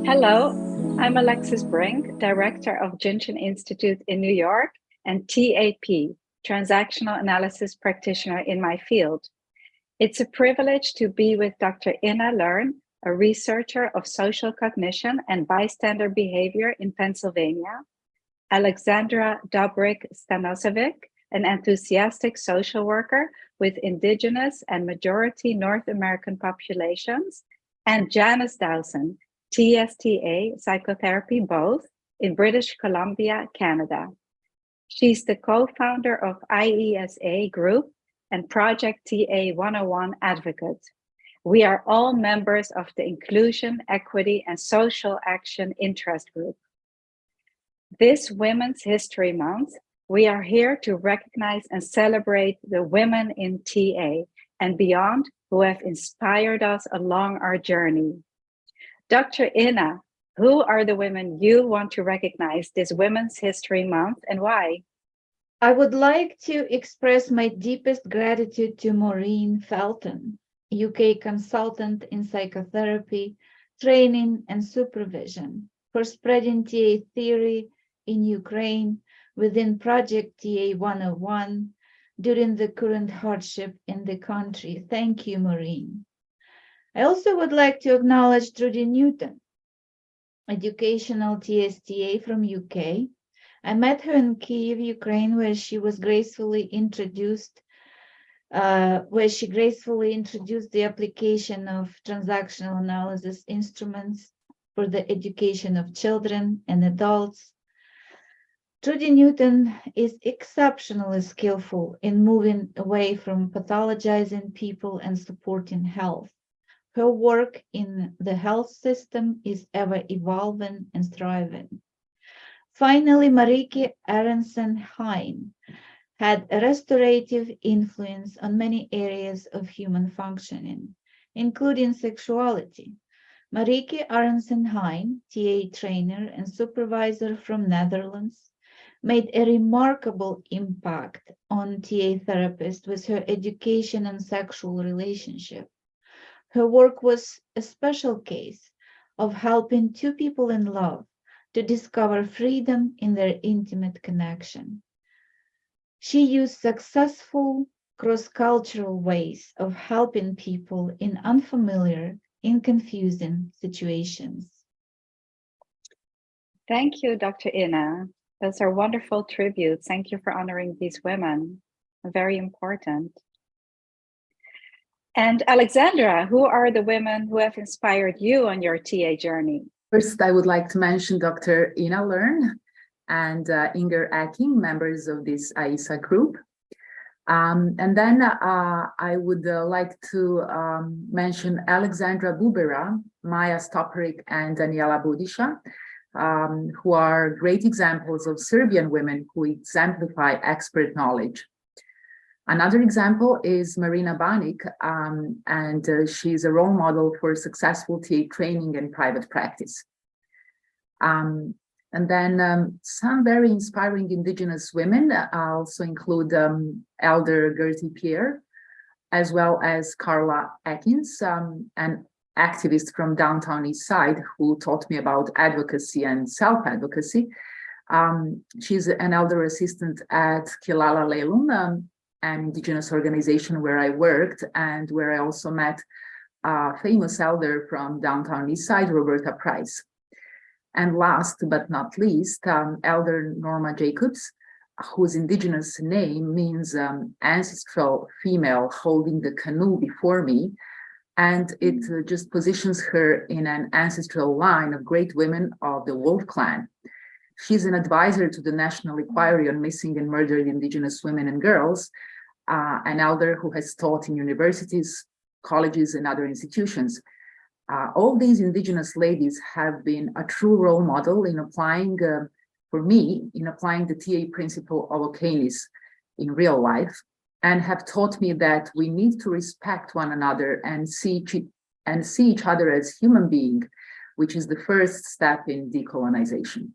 Hello, I'm Alexis Brink, Director of Jinshin Institute in New York and TAP, Transactional Analysis Practitioner in my field. It's a privilege to be with Dr. Ina Learn, a researcher of social cognition and bystander behavior in Pennsylvania, Alexandra Dobrik-Stanosevic, an enthusiastic social worker with Indigenous and majority North American populations, and Janice Dowson, TSTA psychotherapy both in British Columbia, Canada. She's the co-founder of IESA Group and Project TA 101 advocate. We are all members of the Inclusion, Equity, and Social Action Interest Group. This Women's History Month, we are here to recognize and celebrate the women in TA and beyond who have inspired us along our journey. Dr. Ina, who are the women you want to recognize this Women's History Month and why? I would like to express my deepest gratitude to Maureen Felton, UK consultant in psychotherapy, training and supervision, for spreading TA theory in Ukraine within Project TA 101 during the current hardship in the country. Thank you, Maureen. I also would like to acknowledge Trudy Newton, educational TSTA from UK. I met her in Kyiv, Ukraine, where she gracefully introduced the application of transactional analysis instruments for the education of children and adults. Trudy Newton is exceptionally skillful in moving away from pathologizing people and supporting health. Her work in the health system is ever evolving and thriving. Finally, Marieke Aronson-Hein had a restorative influence on many areas of human functioning, including sexuality. Marieke Aronson-Hein, TA trainer and supervisor from Netherlands, made a remarkable impact on TA therapists with her education on sexual relationship. Her work was a special case of helping two people in love to discover freedom in their intimate connection. She used successful cross-cultural ways of helping people in unfamiliar, in confusing situations. Thank you, Dr. Ina. Those are wonderful tributes. Thank you for honoring these women. Very important. And Alexandra, who are the women who have inspired you on your TA journey? First, I would like to mention Dr. Ina Learn and Inger Aking, members of this AISA group. And then I would like to mention Alexandra Bubera, Maya Stoperik, and Daniela Budisha, who are great examples of Serbian women who exemplify expert knowledge. Another example is Marina Banik, and she's a role model for successful TA training and private practice. And then some very inspiring Indigenous women also include Elder Gertie Pierre, as well as Carla Atkins, an activist from downtown East Side who taught me about advocacy and self-advocacy. She's an elder assistant at Kilala Leilun, an Indigenous organization where I worked and where I also met a famous elder from downtown East Side, Roberta Price. And last but not least, Elder Norma Jacobs, whose Indigenous name means ancestral female holding the canoe before me. And it just positions her in an ancestral line of great women of the Wolf Clan. She's an advisor to the National Inquiry on Missing and Murdered Indigenous Women and Girls, an elder who has taught in universities, colleges, and other institutions. All these Indigenous ladies have been a true role model in applying, for me, in applying the TA principle of okayness in real life, and have taught me that we need to respect one another and see each other as human beings, which is the first step in decolonization.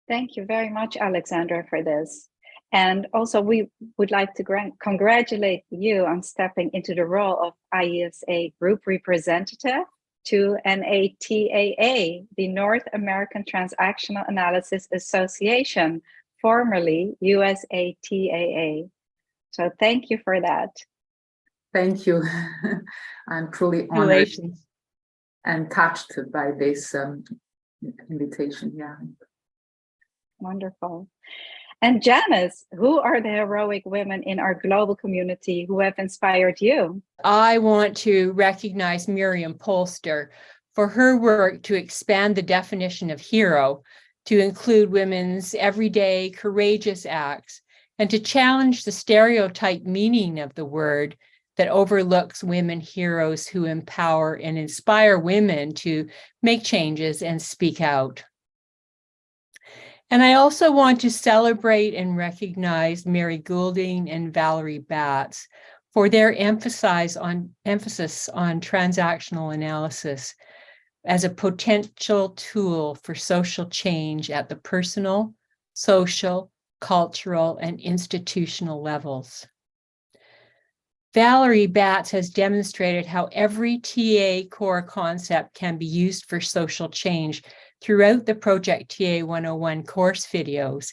Thank you very much, Alexandra, for this. And also, we would like to congratulate you on stepping into the role of IESA Group Representative to NATAA, the North American Transactional Analysis Association, formerly USATAA. So thank you for that. Thank you. I'm truly honored and touched by this invitation. Yeah. Wonderful. And Janice, who are the heroic women in our global community who have inspired you? I want to recognize Miriam Polster for her work to expand the definition of hero to include women's everyday courageous acts and to challenge the stereotype meaning of the word that overlooks women heroes who empower and inspire women to make changes and speak out. And I also want to celebrate and recognize Mary Goulding and Valerie Batts for their emphasis on transactional analysis as a potential tool for social change at the personal, social, cultural, and institutional levels. Valerie Batts has demonstrated how every TA core concept can be used for social change throughout the Project TA 101 course videos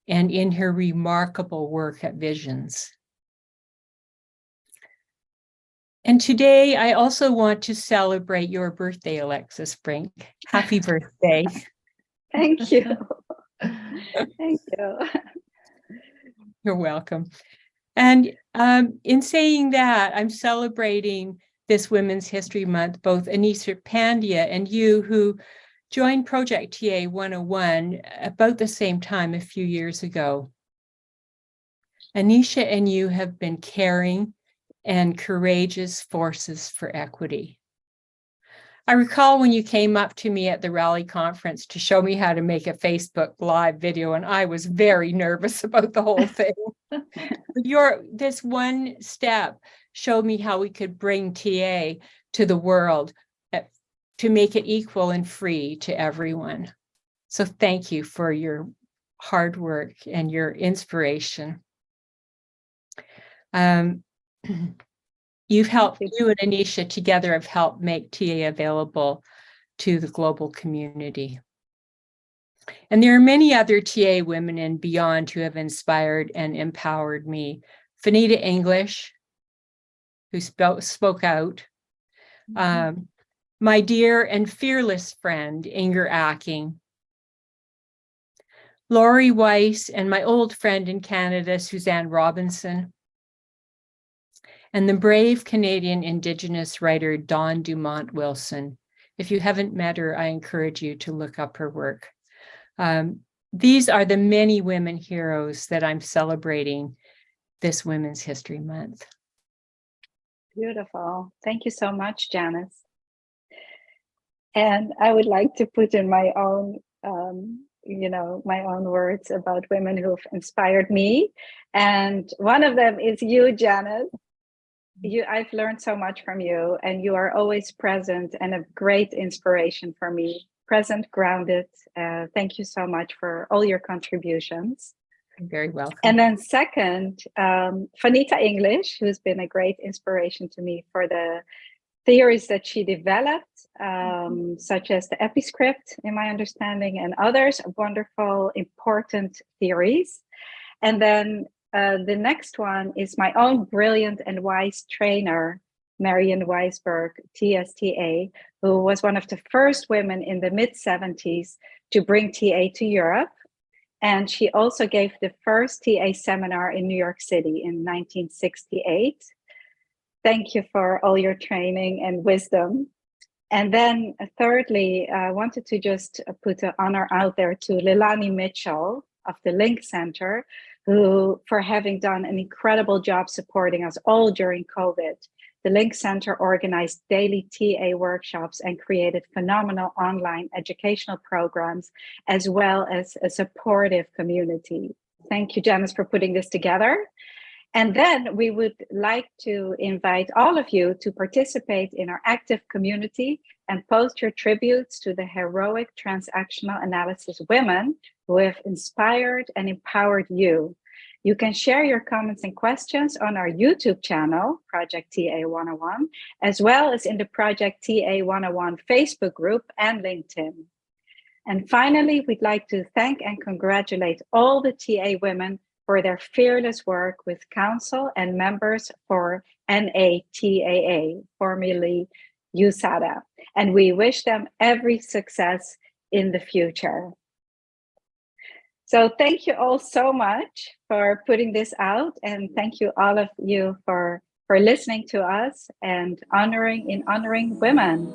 and in her remarkable work at Visions. And today, I also want to celebrate your birthday, Alexis Brink. Happy birthday. Thank you. Thank you. You're welcome. And in saying that, I'm celebrating this Women's History Month, both Anisha Pandya and you, who joined Project TA 101 about the same time a few years ago. Anisha and you have been caring and courageous forces for equity. I recall when you came up to me at the rally conference to show me how to make a Facebook Live video, and I was very nervous about the whole thing. This one step showed me how we could bring TA to the world to make it equal and free to everyone. So thank you for your hard work and your inspiration. You and Anisha together have helped make TA available to the global community. And there are many other TA women and beyond who have inspired and empowered me. Fanita English, who spoke out. My dear and fearless friend, Inger Acking. Laurie Weiss and my old friend in Canada, Suzanne Robinson. And the brave Canadian Indigenous writer, Dawn Dumont Wilson. If you haven't met her, I encourage you to look up her work. These are the many women heroes that I'm celebrating this Women's History Month. Beautiful. Thank you so much, Janice. And I would like to put in my own, my own words about women who've inspired me. And one of them is you, Janice. I've learned so much from you, and you are always present and a great inspiration for me. Present, grounded. Thank you so much for all your contributions. You're very welcome. And then second, Fanita English, who's been a great inspiration to me for the theories that she developed, such as the episcript, in my understanding, and others, wonderful, important theories. And then the next one is my own brilliant and wise trainer, Marion Weisberg, TSTA, who was one of the first women in the mid-70s to bring TA to Europe. And she also gave the first TA seminar in New York City in 1968. Thank you for all your training and wisdom. And then thirdly, I wanted to just put an honor out there to Leilani Mitchell of the Link Center, who for having done an incredible job supporting us all during COVID. The Link Center organized daily TA workshops and created phenomenal online educational programs, as well as a supportive community. Thank you, Janice, for putting this together. And then we would like to invite all of you to participate in our active community and post your tributes to the heroic transactional analysis women who have inspired and empowered you. You can share your comments and questions on our YouTube channel, Project TA 101, as well as in the Project TA 101 Facebook group and LinkedIn. And finally, we'd like to thank and congratulate all the TA women for their fearless work with council and members for NATAA, formerly USADA. And we wish them every success in the future. So thank you all so much for putting this out, and thank you all of you for listening to us and honoring women.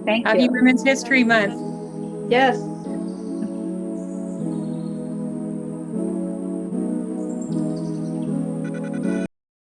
Thank Happy you. Women's History Month. Yes.